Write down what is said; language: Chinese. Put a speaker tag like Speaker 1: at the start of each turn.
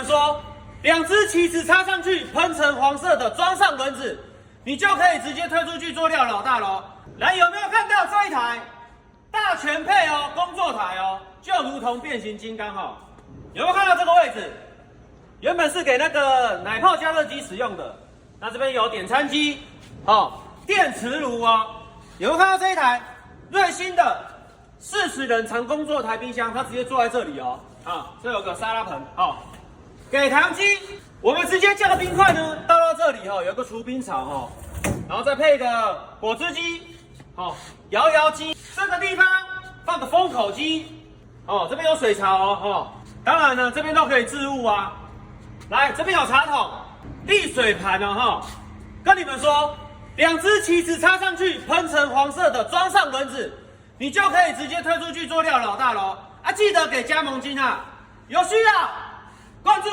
Speaker 1: 们说，2只起子插上去，喷成黄色的，装上轮子，你就可以直接推出去做料老大喽。来，有没有看到这一台大全配哦，工作台哦，就如同变形金刚哦。有没有看到这个位置？原本是给那个奶泡加热机使用的，那这边有点餐机哦，电磁炉哦。有没有看到这一台瑞星的40人长工作台冰箱？它直接坐在这里哦。这有个沙拉盆哦。给糖机，我们直接叫冰块呢倒到这里哦，有个除冰槽哦，然后再配个果汁机哦，摇机，这个地方放个封口机哦，这边有水槽哦，当然呢这边都可以置物啊。来，这边有茶桶、沥水盘哦跟你们说，2只起子插上去，喷成黄色的，装上轮子，你就可以直接推出去做料老大喽。记得给加盟金啊，有需要关注。